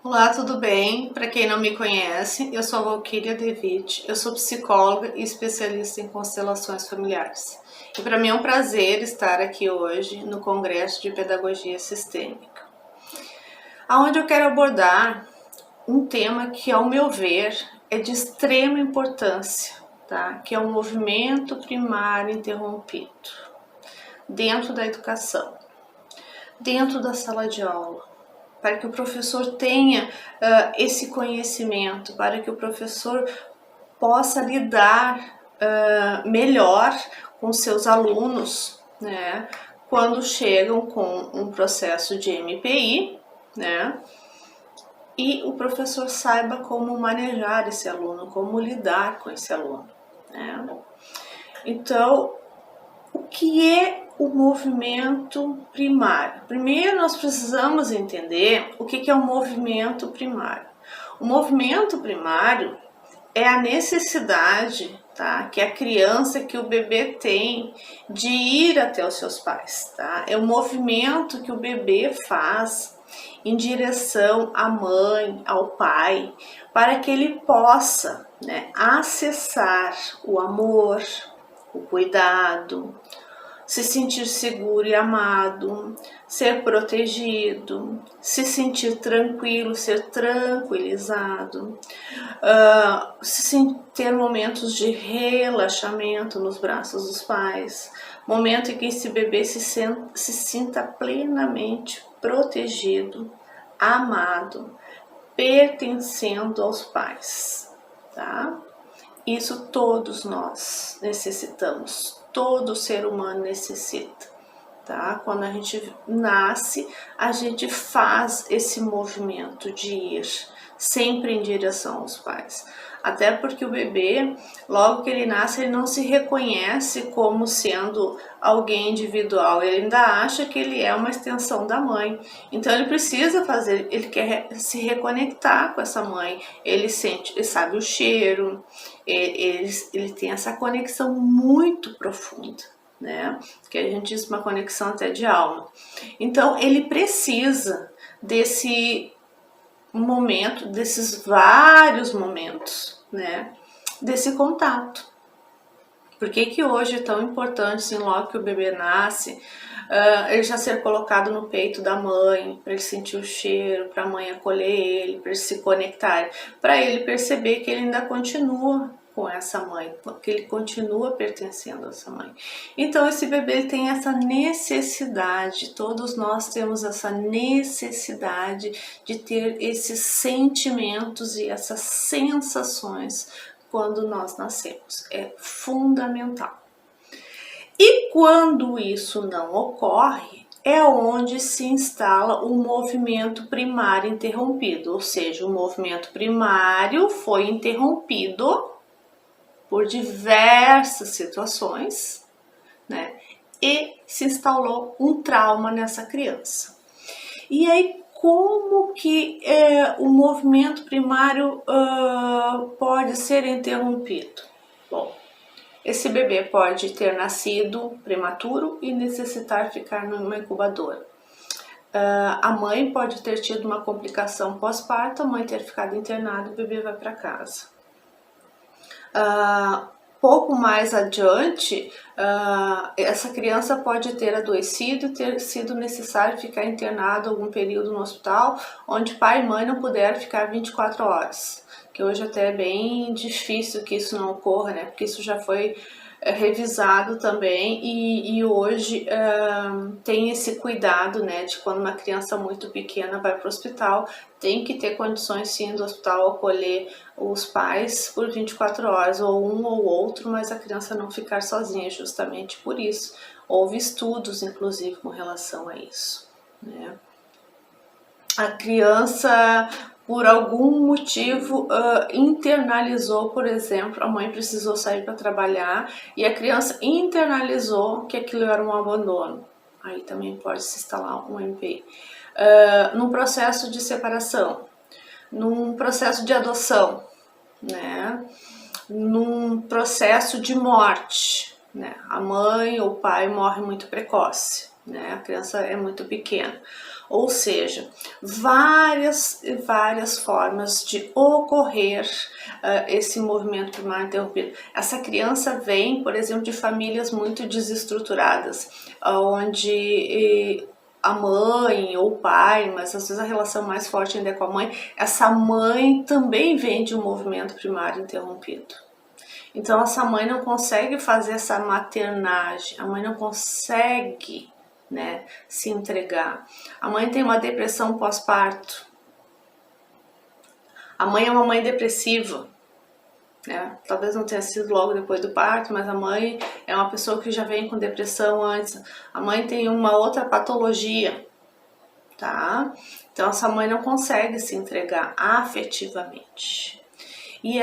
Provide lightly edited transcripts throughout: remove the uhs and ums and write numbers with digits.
Olá, tudo bem? Para quem não me conhece, eu sou a Valquíria Devitt, eu sou psicóloga e especialista em constelações familiares. E para mim é um prazer estar aqui hoje no Congresso de Pedagogia Sistêmica, onde eu quero abordar um tema que, ao meu ver, é de extrema importância, tá? Que é o movimento primário interrompido dentro da educação, dentro da sala de aula, para que o professor tenha esse conhecimento, para que o professor possa lidar melhor com seus alunos, né, quando chegam com um processo de MPI, né, e o professor saiba como manejar esse aluno, como lidar com esse aluno, né. Então, o que é o movimento primário? Primeiro nós precisamos entender o que é o movimento primário. O movimento primário é a necessidade, tá, que a criança, que o bebê tem de ir até os seus pais, tá? É o movimento que o bebê faz em direção à mãe, ao pai, para que ele possa, né, acessar o amor, o cuidado, se sentir seguro e amado, ser protegido, se sentir tranquilo, ser tranquilizado, ter momentos de relaxamento nos braços dos pais, momento em que esse bebê se sinta plenamente protegido, amado, pertencendo aos pais, tá? Isso todos nós necessitamos, todo ser humano necessita, tá? Quando a gente nasce, a gente faz esse movimento de ir sempre em direção aos pais. Até porque o bebê, logo que ele nasce, ele não se reconhece como sendo alguém individual, ele ainda acha que ele é uma extensão da mãe. Então ele precisa fazer, ele quer se reconectar com essa mãe, ele sente, ele sabe o cheiro, ele tem essa conexão muito profunda, né? Que a gente diz uma conexão até de alma. Então ele precisa desse momento, desses vários momentos, né? Desse contato. Por que hoje é tão importante, assim, logo que o bebê nasce, ele já ser colocado no peito da mãe, para ele sentir o cheiro, para a mãe acolher ele, para ele se conectar, para ele perceber que ele ainda continua com essa mãe, que ele continua pertencendo a essa mãe. Então esse bebê ele tem essa necessidade, todos nós temos essa necessidade de ter esses sentimentos e essas sensações quando nós nascemos. É fundamental. E quando isso não ocorre, é onde se instala o movimento primário interrompido, ou seja, o movimento primário foi interrompido por diversas situações, né? E se instalou um trauma nessa criança. E aí, como que o movimento primário pode ser interrompido? Bom, esse bebê pode ter nascido prematuro e necessitar ficar numa incubadora. A mãe pode ter tido uma complicação pós-parto, a mãe ter ficado internada e o bebê vai para casa. Pouco mais adiante, essa criança pode ter adoecido e ter sido necessário ficar internado algum período no hospital, onde pai e mãe não puderam ficar 24 horas, que hoje até é bem difícil que isso não ocorra, né? Porque isso já foi revisado também e hoje tem esse cuidado, né, de quando uma criança muito pequena vai para o hospital, tem que ter condições sim do hospital acolher os pais por 24 horas, ou um ou outro, mas a criança não ficar sozinha, justamente por isso. Houve estudos, inclusive, com relação a isso, né? A criança, por algum motivo, internalizou, por exemplo, a mãe precisou sair para trabalhar e a criança internalizou que aquilo era um abandono. Aí também pode se instalar um MPI. Num processo de separação, num processo de adoção, né? Num processo de morte, né? A mãe ou o pai morre muito precoce, né? A criança é muito pequena. Ou seja, várias formas de ocorrer esse movimento primário interrompido. Essa criança vem, por exemplo, de famílias muito desestruturadas, onde a mãe ou o pai, mas às vezes a relação mais forte ainda é com a mãe, essa mãe também vem de um movimento primário interrompido. Então essa mãe não consegue fazer essa maternagem, a mãe não consegue, né, se entregar. A mãe tem uma depressão pós-parto. A mãe é uma mãe depressiva, né? Talvez não tenha sido logo depois do parto, mas a mãe é uma pessoa que já vem com depressão antes. A mãe tem uma outra patologia, tá? Então essa mãe não consegue se entregar afetivamente. E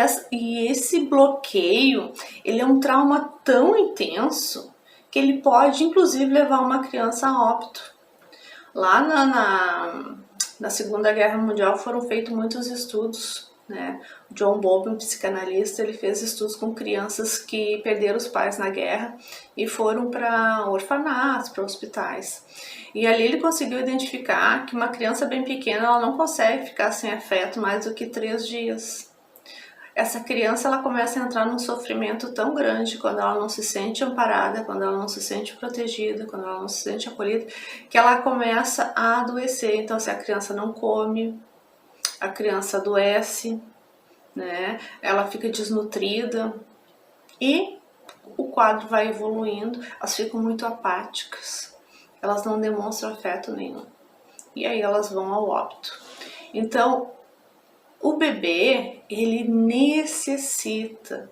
esse bloqueio, ele é um trauma tão intenso que ele pode, inclusive, levar uma criança a óbito. Lá na Segunda Guerra Mundial foram feitos muitos estudos, né? O John Bowlby, um psicanalista, ele fez estudos com crianças que perderam os pais na guerra e foram para orfanatos, para hospitais. E ali ele conseguiu identificar que uma criança bem pequena, ela não consegue ficar sem afeto mais do que 3 dias. Essa criança, ela começa a entrar num sofrimento tão grande quando ela não se sente amparada, quando ela não se sente protegida, quando ela não se sente acolhida, que ela começa a adoecer. Então, se a criança não come, a criança adoece, né? Ela fica desnutrida e o quadro vai evoluindo, elas ficam muito apáticas, elas não demonstram afeto nenhum. E aí elas vão ao óbito. Então, o bebê, ele necessita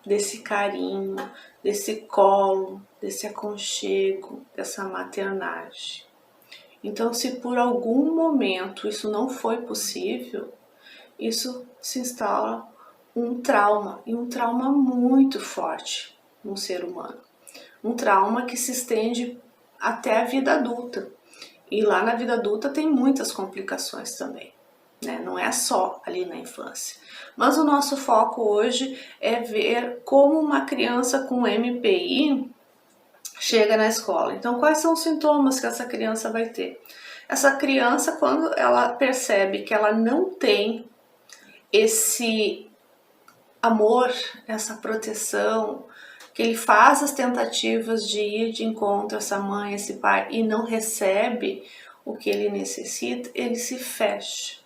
desse carinho, desse colo, desse aconchego, dessa maternagem. Então, se por algum momento isso não foi possível, isso se instala um trauma, e um trauma muito forte no ser humano. Um trauma que se estende até a vida adulta. E lá na vida adulta tem muitas complicações também. Né? Não é só ali na infância. Mas o nosso foco hoje é ver como uma criança com MPI chega na escola. Então, quais são os sintomas que essa criança vai ter? Essa criança, quando ela percebe que ela não tem esse amor, essa proteção, que ele faz as tentativas de ir de encontro a essa mãe, esse pai, e não recebe o que ele necessita, ele se fecha.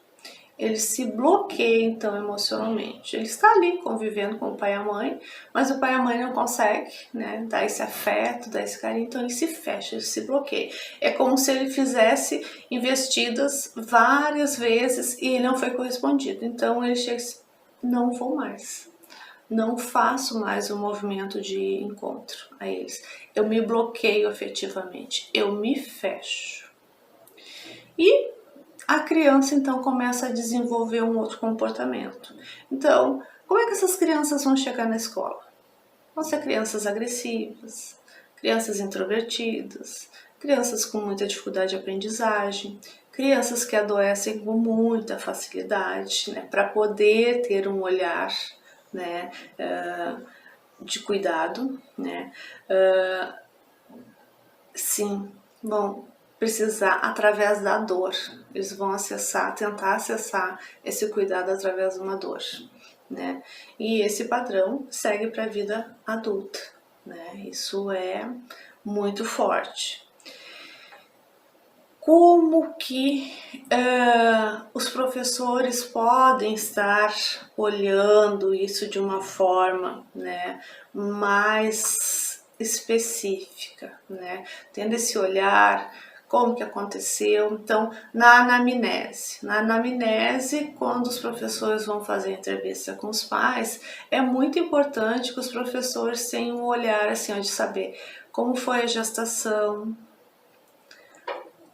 Ele se bloqueia, então, emocionalmente. Ele está ali convivendo com o pai e a mãe, mas o pai e a mãe não conseguem, né, dar esse afeto, dar esse carinho, então ele se fecha, ele se bloqueia. É como se ele fizesse investidas várias vezes e ele não foi correspondido. Então ele chega assim, não vou mais. Não faço mais o movimento de encontro a eles. Eu me bloqueio afetivamente, eu me fecho. E a criança então começa a desenvolver um outro comportamento. Então, como é que essas crianças vão chegar na escola? Vão ser crianças agressivas, crianças introvertidas, crianças com muita dificuldade de aprendizagem, crianças que adoecem com muita facilidade, né, para poder ter um olhar, né, de cuidado, né, sim, vão precisar através da dor. Eles vão tentar acessar esse cuidado através de uma dor, né? E esse padrão segue para a vida adulta, né? Isso é muito forte. Como que os professores podem estar olhando isso de uma forma, né, mais específica, né, tendo esse olhar, como que aconteceu? Então, na anamnese, quando os professores vão fazer entrevista com os pais, é muito importante que os professores tenham um olhar assim, de saber como foi a gestação,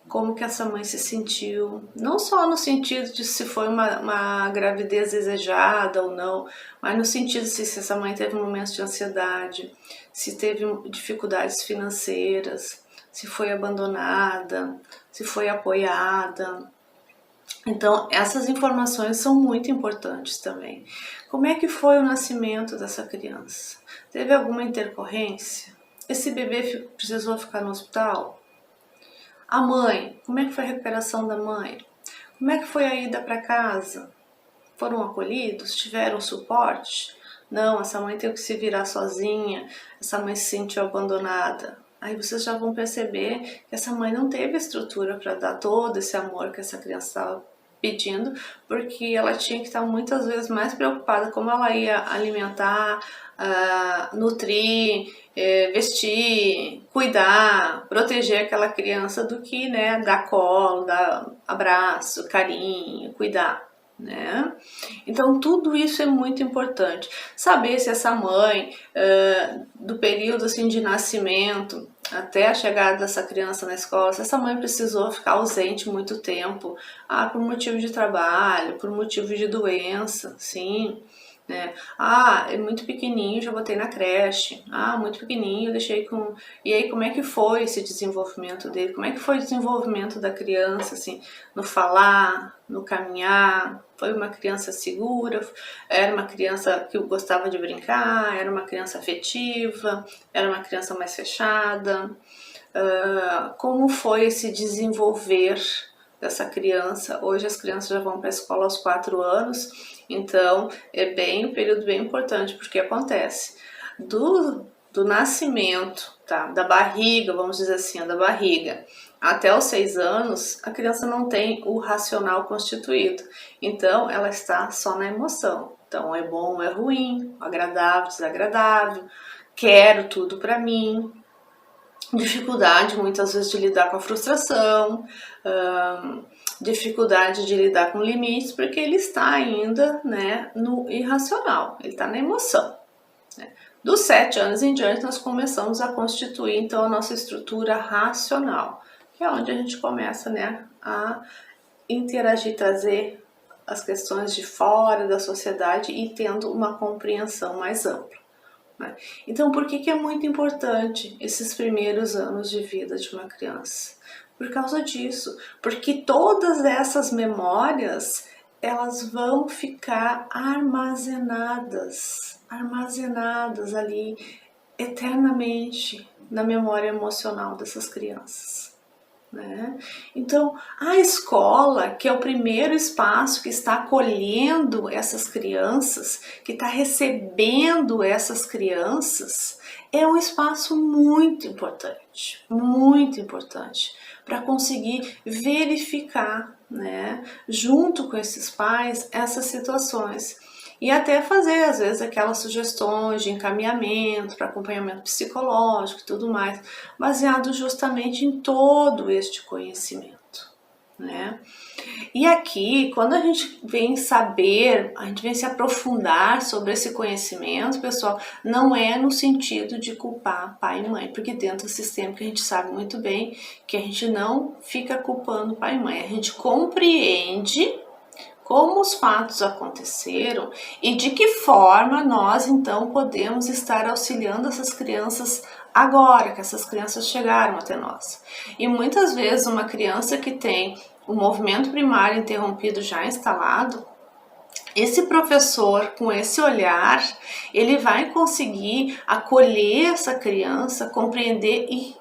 como que essa mãe se sentiu, não só no sentido de se foi uma gravidez desejada ou não, mas no sentido de se essa mãe teve momentos de ansiedade, se teve dificuldades financeiras, se foi abandonada, se foi apoiada. Então, essas informações são muito importantes também. Como é que foi o nascimento dessa criança? Teve alguma intercorrência? Esse bebê precisou ficar no hospital? A mãe, como é que foi a recuperação da mãe? Como é que foi a ida para casa? Foram acolhidos? Tiveram suporte? Não, essa mãe teve que se virar sozinha, essa mãe se sentiu abandonada. Aí vocês já vão perceber que essa mãe não teve estrutura para dar todo esse amor que essa criança estava pedindo, porque ela tinha que estar muitas vezes mais preocupada como ela ia alimentar, nutrir, vestir, cuidar, proteger aquela criança do que, né, dar colo, dar abraço, carinho, cuidar. Né? Então tudo isso é muito importante. Saber se essa mãe, do período assim, de nascimento até a chegada dessa criança na escola, se essa mãe precisou ficar ausente muito tempo, por motivo de trabalho, por motivo de doença, sim. Né? É muito pequenininho, já botei na creche. Muito pequenininho, deixei com... E aí, como é que foi esse desenvolvimento dele? Como é que foi o desenvolvimento da criança, assim, no falar, no caminhar? Foi uma criança segura? Era uma criança que gostava de brincar? Era uma criança afetiva? Era uma criança mais fechada? Como foi esse desenvolver dessa criança? Hoje as crianças já vão para a escola aos 4 anos, então é um período bem importante, porque acontece do nascimento, tá, da barriga, vamos dizer assim, da barriga, até os 6 anos, a criança não tem o racional constituído, então ela está só na emoção. Então é bom, é ruim, agradável, desagradável, quero tudo para mim, dificuldade muitas vezes de lidar com a frustração, dificuldade de lidar com limites, porque ele está ainda, né, no irracional, ele está na emoção. Né? Dos 7 anos em diante, nós começamos a constituir, então, a nossa estrutura racional, que é onde a gente começa, né, a interagir, trazer as questões de fora da sociedade e tendo uma compreensão mais ampla. Então, por que é muito importante esses primeiros anos de vida de uma criança? Por causa disso, porque todas essas memórias, elas vão ficar armazenadas ali eternamente na memória emocional dessas crianças. Né? Então, a escola, que é o primeiro espaço que está acolhendo essas crianças, que está recebendo essas crianças, é um espaço muito importante para conseguir verificar, né, junto com esses pais, essas situações. E até fazer, às vezes, aquelas sugestões de encaminhamento para acompanhamento psicológico e tudo mais, baseado justamente em todo este conhecimento, né? E aqui, quando a gente vem saber, a gente vem se aprofundar sobre esse conhecimento, pessoal, não é no sentido de culpar pai e mãe, porque dentro do sistema que a gente sabe muito bem que a gente não fica culpando pai e mãe, a gente compreende como os fatos aconteceram e de que forma nós então podemos estar auxiliando essas crianças agora que essas crianças chegaram até nós. E muitas vezes uma criança que tem o movimento primário interrompido já instalado, esse professor, com esse olhar, ele vai conseguir acolher essa criança, compreender e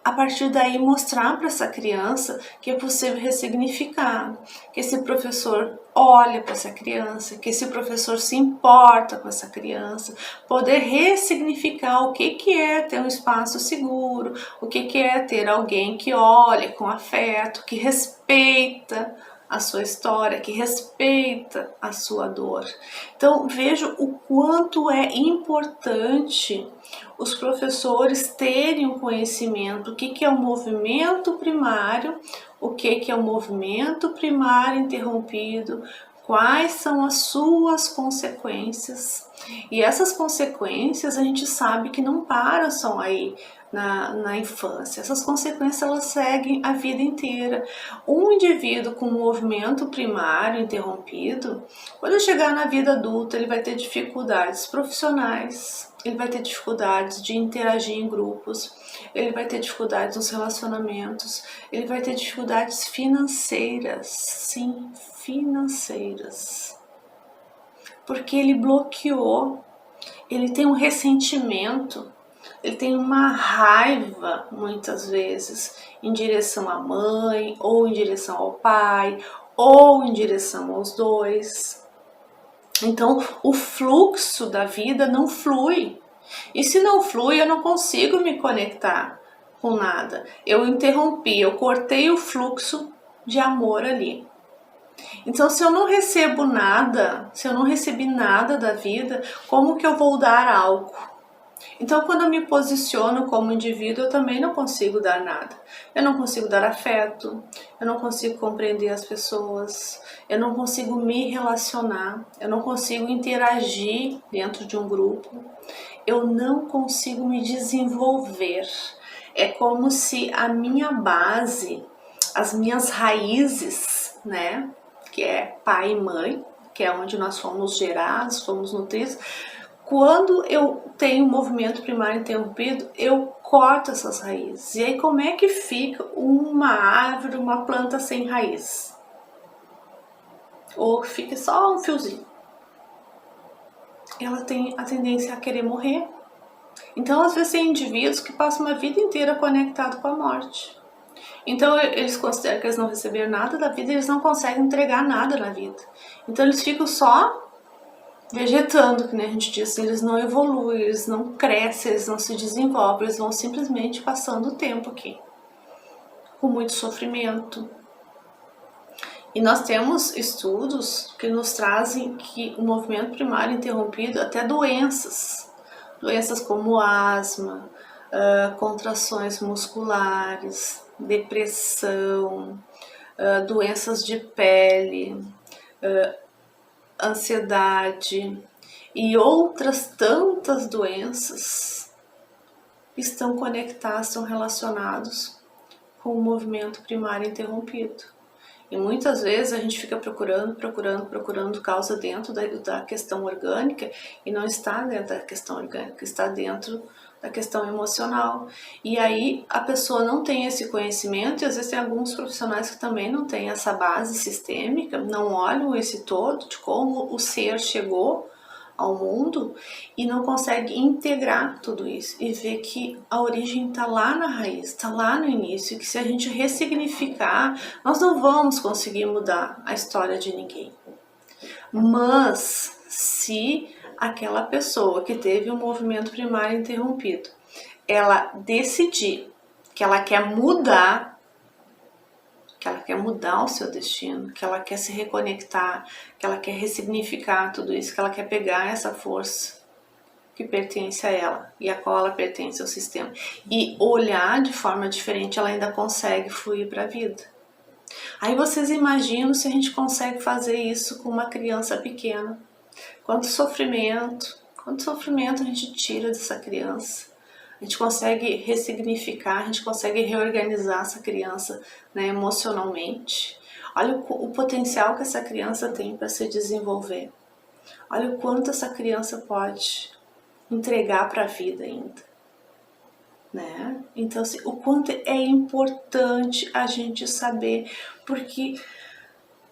a partir daí mostrar para essa criança que é possível ressignificar, que esse professor olha para essa criança, que esse professor se importa com essa criança, poder ressignificar o que é ter um espaço seguro, o que é ter alguém que olha com afeto, que respeita a sua história, que respeita a sua dor. Então vejo o quanto é importante os professores terem um conhecimento do que é o movimento primário, o que é o movimento primário interrompido, quais são as suas consequências. E essas consequências a gente sabe que não param só aí na infância. Essas consequências elas seguem a vida inteira. Um indivíduo com movimento primário interrompido, quando chegar na vida adulta, ele vai ter dificuldades profissionais, ele vai ter dificuldades de interagir em grupos, ele vai ter dificuldades nos relacionamentos, ele vai ter dificuldades financeiras, sim, financeiras, porque ele bloqueou, ele tem um ressentimento ele tem uma raiva, muitas vezes, em direção à mãe, ou em direção ao pai, ou em direção aos dois. Então, o fluxo da vida não flui. E se não flui, eu não consigo me conectar com nada. Eu interrompi, eu cortei o fluxo de amor ali. Então, se eu não recebo nada, se eu não recebi nada da vida, como que eu vou dar algo? Então, quando eu me posiciono como indivíduo, eu também não consigo dar nada. Eu não consigo dar afeto, eu não consigo compreender as pessoas, eu não consigo me relacionar, eu não consigo interagir dentro de um grupo, eu não consigo me desenvolver. É como se a minha base, as minhas raízes, né, que é pai e mãe, que é onde nós fomos gerados, fomos nutridos, quando eu tenho um movimento primário interrompido, eu corto essas raízes. E aí como é que fica uma árvore, uma planta sem raiz? Ou fica só um fiozinho? Ela tem a tendência a querer morrer. Então, às vezes, tem indivíduos que passam uma vida inteira conectados com a morte. Então, eles consideram que eles não receberam nada da vida, eles não conseguem entregar nada na vida. Então, eles ficam só vegetando, que nem a gente diz, eles não evoluem, eles não crescem, eles não se desenvolvem, eles vão simplesmente passando o tempo aqui, com muito sofrimento. E nós temos estudos que nos trazem que o movimento primário interrompido, até doenças como asma, contrações musculares, depressão, doenças de pele, ansiedade e outras tantas doenças estão conectadas, estão relacionados com o movimento primário interrompido. E muitas vezes a gente fica procurando causa dentro da questão orgânica e não está dentro da questão orgânica, está dentro da questão emocional. E aí a pessoa não tem esse conhecimento, e às vezes tem alguns profissionais que também não têm essa base sistêmica, não olham esse todo de como o ser chegou ao mundo e não consegue integrar tudo isso e ver que a origem está lá na raiz, está lá no início, e que se a gente ressignificar, nós não vamos conseguir mudar a história de ninguém. Mas se aquela pessoa que teve um movimento primário interrompido, ela decidir que ela quer mudar, o seu destino, que ela quer se reconectar, que ela quer ressignificar tudo isso, que ela quer pegar essa força que pertence a ela e a qual ela pertence ao sistema e olhar de forma diferente, ela ainda consegue fluir para a vida. Aí vocês imaginam se a gente consegue fazer isso com uma criança pequena. Quanto sofrimento a gente tira dessa criança. A gente consegue ressignificar, a gente consegue reorganizar essa criança, né, emocionalmente. Olha o potencial que essa criança tem para se desenvolver. Olha o quanto essa criança pode entregar para a vida ainda. Né? Então, assim, o quanto é importante a gente saber, porque,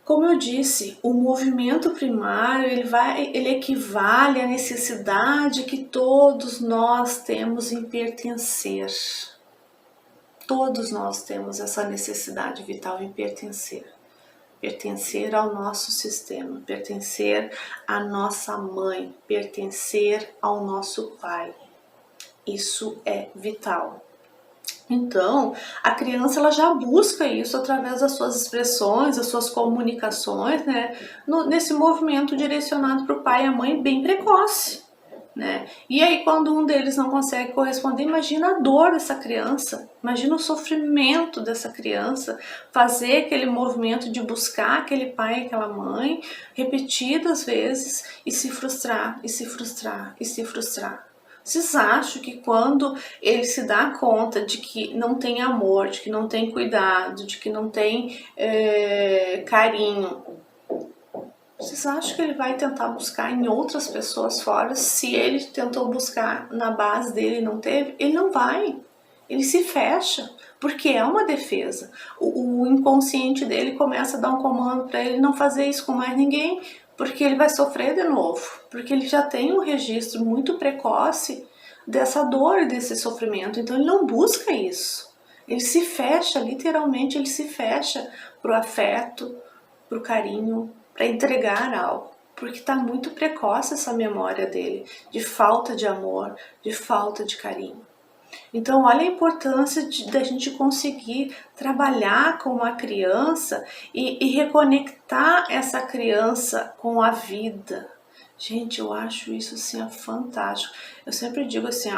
como eu disse, o movimento primário ele equivale à necessidade que todos nós temos em pertencer. Todos nós temos essa necessidade vital em pertencer. Pertencer ao nosso sistema, pertencer à nossa mãe, pertencer ao nosso pai. Isso é vital. Então, a criança ela já busca isso através das suas expressões, das suas comunicações, né? Nesse movimento direcionado para o pai e a mãe bem precoce, né? E aí quando um deles não consegue corresponder, imagina a dor dessa criança, imagina o sofrimento dessa criança, fazer aquele movimento de buscar aquele pai e aquela mãe repetidas vezes e se frustrar, e se frustrar, e se frustrar. Vocês acham que quando ele se dá conta de que não tem amor, de que não tem cuidado, de que não tem carinho, vocês acham que ele vai tentar buscar em outras pessoas fora? Se ele tentou buscar na base dele e não teve, ele não vai. Ele se fecha, porque é uma defesa. O inconsciente dele começa a dar um comando para ele não fazer isso com mais ninguém, porque ele vai sofrer de novo, porque ele já tem um registro muito precoce dessa dor e desse sofrimento. Então ele não busca isso. Ele se fecha, literalmente ele se fecha para o afeto, para o carinho, para entregar algo. Porque está muito precoce essa memória dele, de falta de amor, de falta de carinho. Então, olha a importância da gente conseguir trabalhar com uma criança e reconectar essa criança com a vida. Gente, eu acho isso assim, fantástico. Eu sempre digo assim,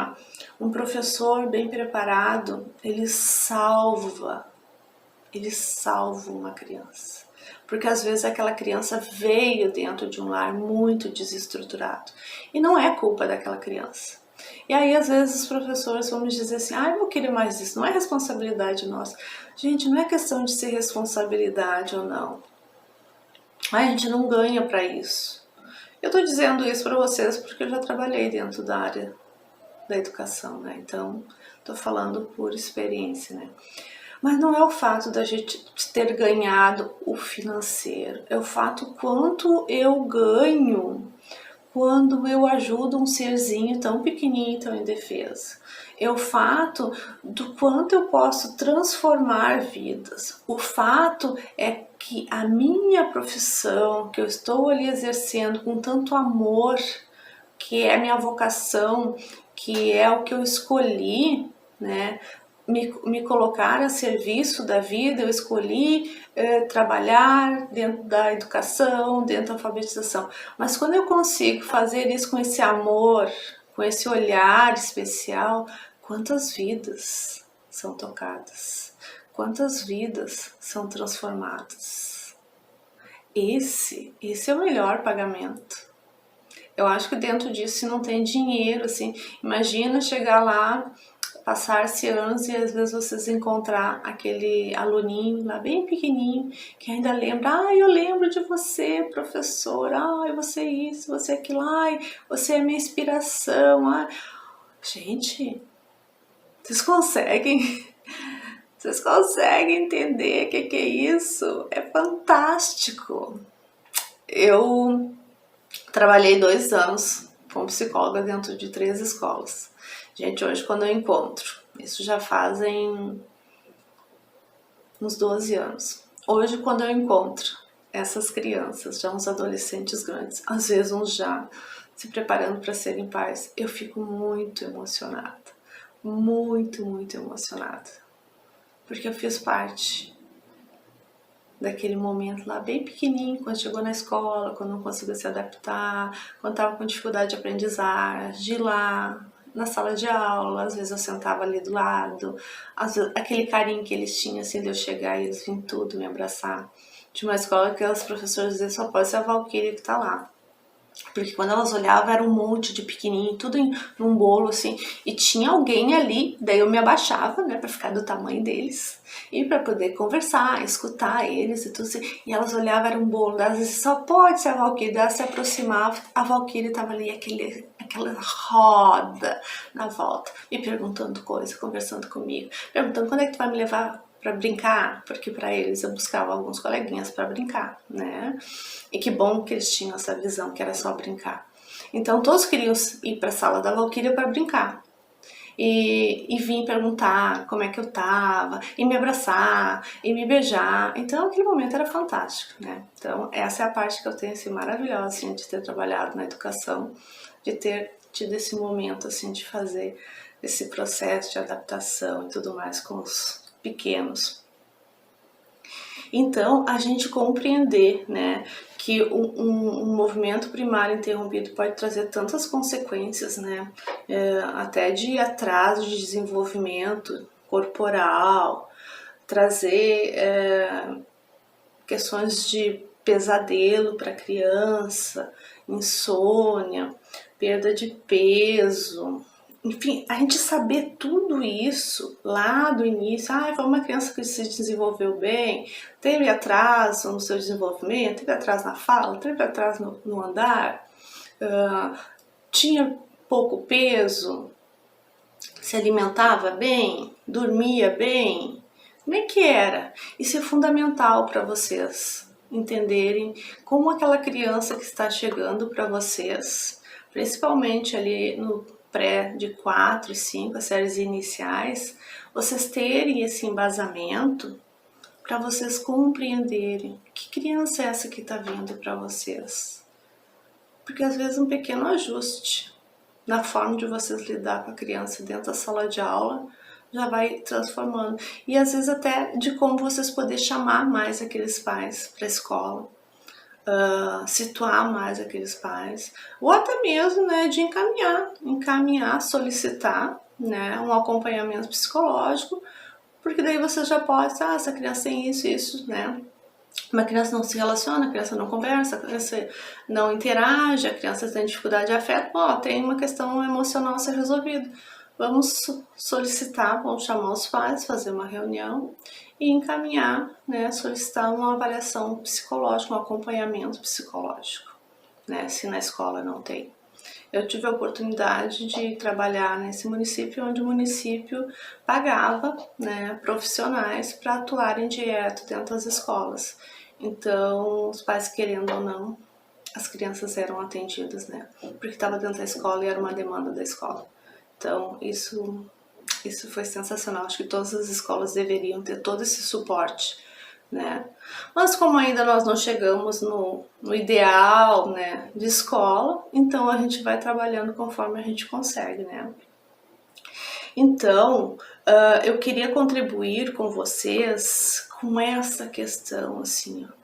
um professor bem preparado, ele salva uma criança. Porque às vezes aquela criança veio dentro de um lar muito desestruturado. E não é culpa daquela criança. E aí às vezes os professores vão me dizer assim, eu vou querer mais isso, não é responsabilidade nossa. Gente, não é questão de ser responsabilidade ou não. A gente não ganha para isso. Eu tô dizendo isso para vocês porque eu já trabalhei dentro da área da educação, né? Então, tô falando por experiência, né? Mas não é o fato da gente ter ganhado o financeiro, é o fato quanto eu ganho quando eu ajudo um serzinho tão pequenininho, tão indefeso. É o fato do quanto eu posso transformar vidas. O fato é que a minha profissão, que eu estou ali exercendo com tanto amor, que é a minha vocação, que é o que eu escolhi, né? Me colocar a serviço da vida, eu escolhi trabalhar dentro da educação, dentro da alfabetização. Mas quando eu consigo fazer isso com esse amor, com esse olhar especial, quantas vidas são tocadas, quantas vidas são transformadas. Esse é o melhor pagamento. Eu acho que dentro disso não tem dinheiro, assim, imagina chegar lá, passar-se anos e às vezes vocês encontrar aquele aluninho lá bem pequenininho que ainda lembra, eu lembro de você, professor, você isso, você aquilo, você é minha inspiração, Gente, vocês conseguem entender o que é isso? É fantástico. Eu trabalhei 2 anos como psicóloga dentro de 3 escolas. Gente, hoje quando eu encontro, isso já fazem uns 12 anos. Hoje quando eu encontro essas crianças, já uns adolescentes grandes, às vezes uns já se preparando para serem pais, eu fico muito emocionada. Muito, muito emocionada. Porque eu fiz parte daquele momento lá bem pequenininho, quando chegou na escola, quando não conseguiu se adaptar, quando estava com dificuldade de aprendizagem, de ir lá na sala de aula, às vezes eu sentava ali do lado, às vezes, aquele carinho que eles tinham, assim, de eu chegar e eles vinham tudo me abraçar. Tinha uma escola que as professoras diziam, só pode ser a Valquíria que tá lá. Porque quando elas olhavam era um monte de pequenininho, tudo num bolo assim, e tinha alguém ali, daí eu me abaixava, né, pra ficar do tamanho deles, e pra poder conversar, escutar eles e tudo assim, e elas olhavam, era um bolo, às vezes só pode ser a Valquíria, daí se aproximava, a Valquíria tava ali, aquela roda na volta, me perguntando coisas, conversando comigo, perguntando quando é que tu vai me levar para brincar, porque para eles eu buscava alguns coleguinhas para brincar, né? E que bom que eles tinham essa visão que era só brincar. Então todos queriam ir para a sala da Valquíria para brincar. E vir perguntar como é que eu tava, e me abraçar, e me beijar. Então aquele momento era fantástico, né? Então essa é a parte que eu tenho assim, maravilhosa assim, de ter trabalhado na educação, de ter tido esse momento assim, de fazer esse processo de adaptação e tudo mais com os pequenos. Então, a gente compreender, né, que um movimento primário interrompido pode trazer tantas consequências, né, até de atraso de desenvolvimento corporal, trazer questões de pesadelo para a criança, insônia, perda de peso. Enfim, a gente saber tudo isso lá do início, foi uma criança que se desenvolveu bem, teve atraso no seu desenvolvimento, teve atraso na fala, teve atraso no andar, tinha pouco peso, se alimentava bem, dormia bem, como é que era? Isso é fundamental para vocês entenderem como aquela criança que está chegando para vocês, principalmente ali no pré de 4 e 5, as séries iniciais, vocês terem esse embasamento para vocês compreenderem que criança é essa que está vindo para vocês. Porque às vezes um pequeno ajuste na forma de vocês lidar com a criança dentro da sala de aula já vai transformando. E às vezes até de como vocês poderem chamar mais aqueles pais para a escola, situar mais aqueles pais, ou até mesmo, né, de encaminhar, solicitar, né, um acompanhamento psicológico, porque daí você já pode, essa criança tem isso, né? Uma criança não se relaciona, a criança não conversa, a criança não interage, a criança tem dificuldade de afeto, tem uma questão emocional a ser resolvida. Vamos solicitar, vamos chamar os pais, fazer uma reunião e encaminhar, né, solicitar uma avaliação psicológica, um acompanhamento psicológico, né, se na escola não tem. Eu tive a oportunidade de trabalhar nesse município, onde o município pagava, né, profissionais para atuarem direto dentro das escolas. Então, os pais, querendo ou não, as crianças eram atendidas, né, porque estava dentro da escola e era uma demanda da escola. Então, isso foi sensacional. Acho que todas as escolas deveriam ter todo esse suporte, né? Mas como ainda nós não chegamos no ideal, né, de escola, então a gente vai trabalhando conforme a gente consegue, né? Então, eu queria contribuir com vocês com essa questão, assim, ó.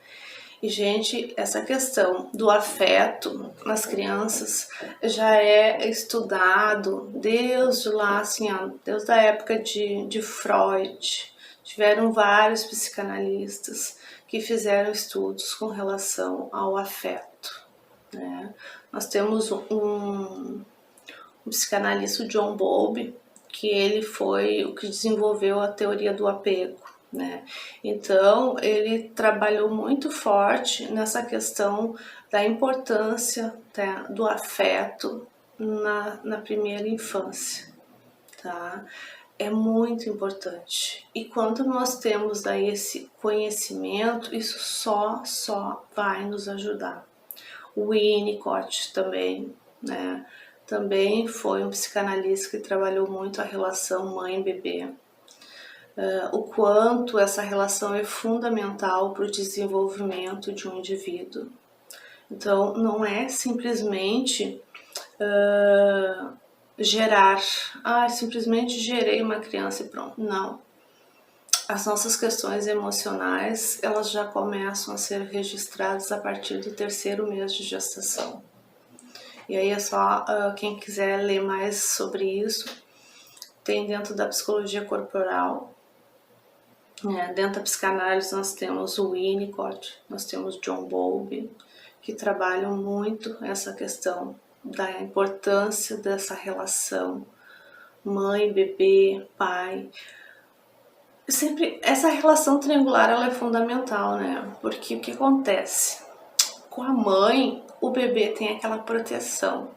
E, gente, essa questão do afeto nas crianças já é estudado desde lá, assim, ó, desde a época de Freud. Tiveram vários psicanalistas que fizeram estudos com relação ao afeto, né? Nós temos um psicanalista, o John Bowlby, que ele foi o que desenvolveu a teoria do apego, né? Então, ele trabalhou muito forte nessa questão da importância, tá, do afeto na primeira infância, tá? É muito importante. E quando nós temos daí esse conhecimento, isso só vai nos ajudar. O Winnicott também, né? Também foi um psicanalista que trabalhou muito a relação mãe-bebê. O quanto essa relação é fundamental para o desenvolvimento de um indivíduo. Então, não é simplesmente gerar, simplesmente gerei uma criança e pronto. Não. As nossas questões emocionais, elas já começam a ser registradas a partir do 3º mês de gestação. E aí é só quem quiser ler mais sobre isso, tem dentro da psicologia corporal, dentro da psicanálise nós temos o Winnicott, nós temos John Bowlby, que trabalham muito essa questão da importância dessa relação mãe, bebê, pai. Sempre essa relação triangular, ela é fundamental, né? Porque o que acontece? Com a mãe, o bebê tem aquela proteção,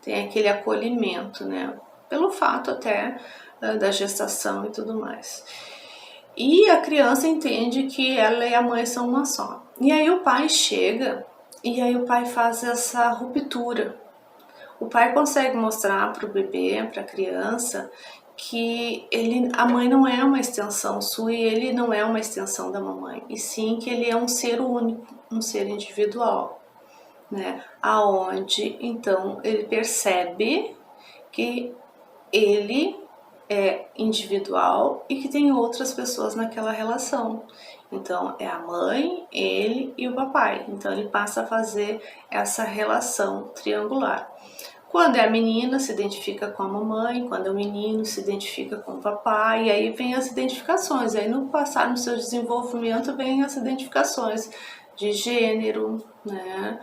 tem aquele acolhimento, né? Pelo fato até da gestação e tudo mais. E a criança entende que ela e a mãe são uma só. E aí o pai chega e aí o pai faz essa ruptura. O pai consegue mostrar para o bebê, para a criança, que a mãe não é uma extensão sua e ele não é uma extensão da mamãe, e sim que ele é um ser único, um ser individual, né? Aonde então ele percebe que ele é individual e que tem outras pessoas naquela relação. Então é a mãe, ele e o papai. Então ele passa a fazer essa relação triangular. Quando é a menina, se identifica com a mamãe, quando é o menino, se identifica com o papai, e aí vem as identificações. Aí no passar, no seu desenvolvimento, vem as identificações de gênero, né?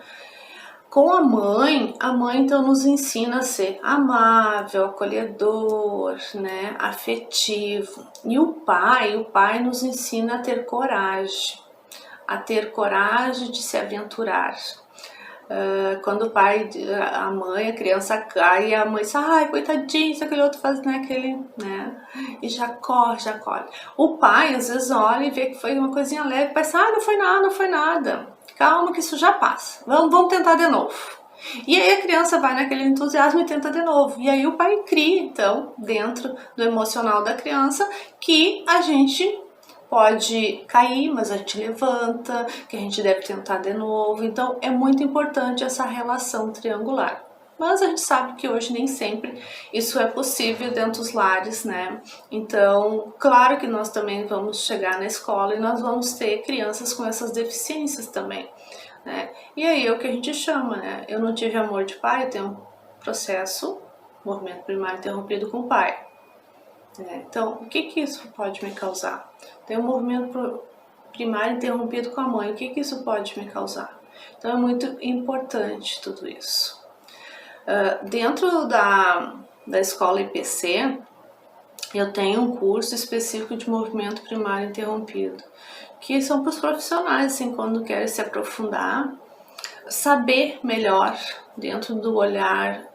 Com a mãe então nos ensina a ser amável, acolhedor, né, afetivo. E o pai nos ensina a ter coragem de se aventurar. Quando o pai, a mãe, a criança cai e a mãe diz, ai, coitadinho, se aquele outro faz, né, e já corre. O pai às vezes olha e vê que foi uma coisinha leve, pensa, não foi nada, calma que isso já passa, vamos tentar de novo. E aí a criança vai naquele entusiasmo e tenta de novo. E aí o pai cria, então, dentro do emocional da criança, que a gente pode cair, mas a gente levanta, que a gente deve tentar de novo. Então é muito importante essa relação triangular. Mas a gente sabe que hoje nem sempre isso é possível dentro dos lares, né? Então, claro que nós também vamos chegar na escola e nós vamos ter crianças com essas deficiências também, né? E aí é o que a gente chama, né? Eu não tive amor de pai, eu tenho um processo, movimento primário interrompido com o pai. Então, o que isso pode me causar? Tem um movimento primário interrompido com a mãe, o que isso pode me causar? Então, é muito importante tudo isso. Dentro da escola IPC, eu tenho um curso específico de movimento primário interrompido, que são para os profissionais, assim, quando querem se aprofundar, saber melhor dentro do olhar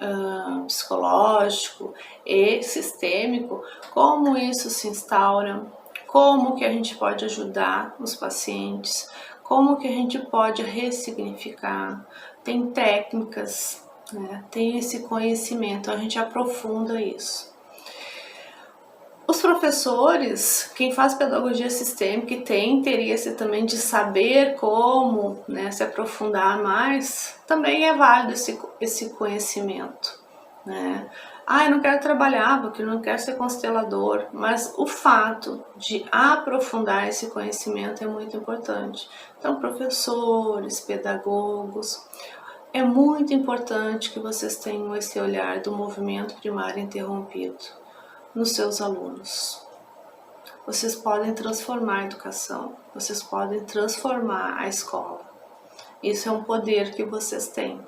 psicológico e sistêmico, como isso se instaura, como que a gente pode ajudar os pacientes, como que a gente pode ressignificar. Tem técnicas, né? Tem esse conhecimento, a gente aprofunda isso. Os professores, quem faz pedagogia sistêmica e tem interesse também de saber como, né, se aprofundar mais, também é válido esse conhecimento, né? Eu não quero trabalhar porque eu não quero ser constelador, mas o fato de aprofundar esse conhecimento é muito importante. Então, professores, pedagogos, é muito importante que vocês tenham esse olhar do movimento primário interrompido nos seus alunos. Vocês podem transformar a educação, vocês podem transformar a escola. Isso é um poder que vocês têm.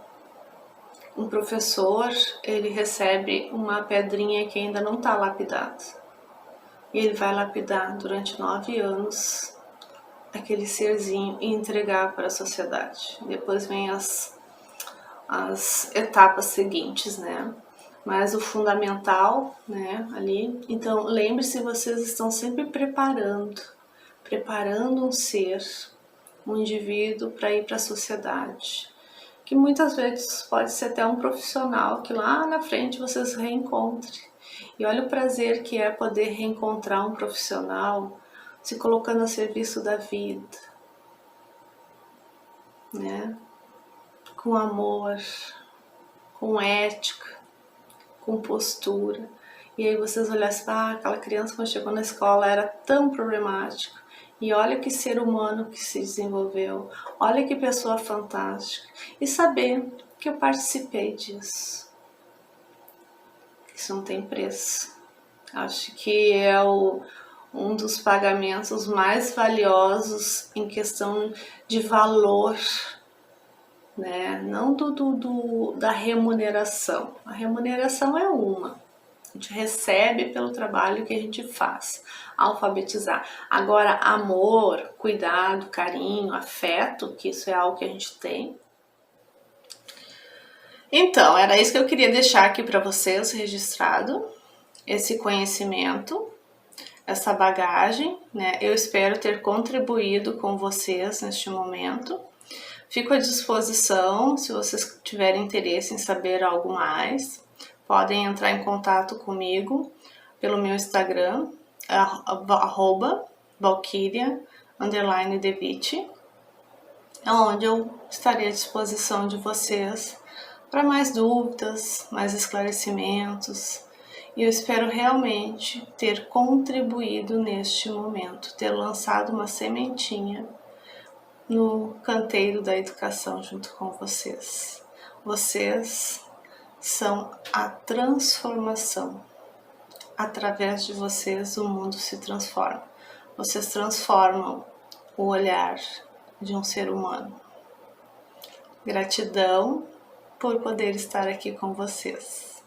Um professor, ele recebe uma pedrinha que ainda não está lapidada. E ele vai lapidar durante 9 anos aquele serzinho e entregar para a sociedade. Depois vem as etapas seguintes, né? Mas o fundamental, né, ali. Então, lembre-se, vocês estão sempre preparando um ser, um indivíduo para ir para a sociedade. Que muitas vezes pode ser até um profissional que lá na frente vocês reencontrem. E olha o prazer que é poder reencontrar um profissional se colocando a serviço da vida, né? Com amor, com ética, com postura. E aí vocês olham assim, aquela criança quando chegou na escola era tão problemática. E olha que ser humano que se desenvolveu, olha que pessoa fantástica. E saber que eu participei disso. Isso não tem preço. Acho que é um dos pagamentos mais valiosos em questão de valor, né? Não da remuneração. A remuneração é uma. A gente recebe pelo trabalho que a gente faz, alfabetizar. Agora, amor, cuidado, carinho, afeto, que isso é algo que a gente tem. Então, era isso que eu queria deixar aqui para vocês registrado, esse conhecimento, essa bagagem, né? Eu espero ter contribuído com vocês neste momento. Fico à disposição, se vocês tiverem interesse em saber algo mais, podem entrar em contato comigo pelo meu Instagram, @valkyria_debit, onde eu estarei à disposição de vocês para mais dúvidas, mais esclarecimentos. E eu espero realmente ter contribuído neste momento, ter lançado uma sementinha no canteiro da educação junto com vocês. Vocês são a transformação. Através de vocês o mundo se transforma. Vocês transformam o olhar de um ser humano. Gratidão por poder estar aqui com vocês.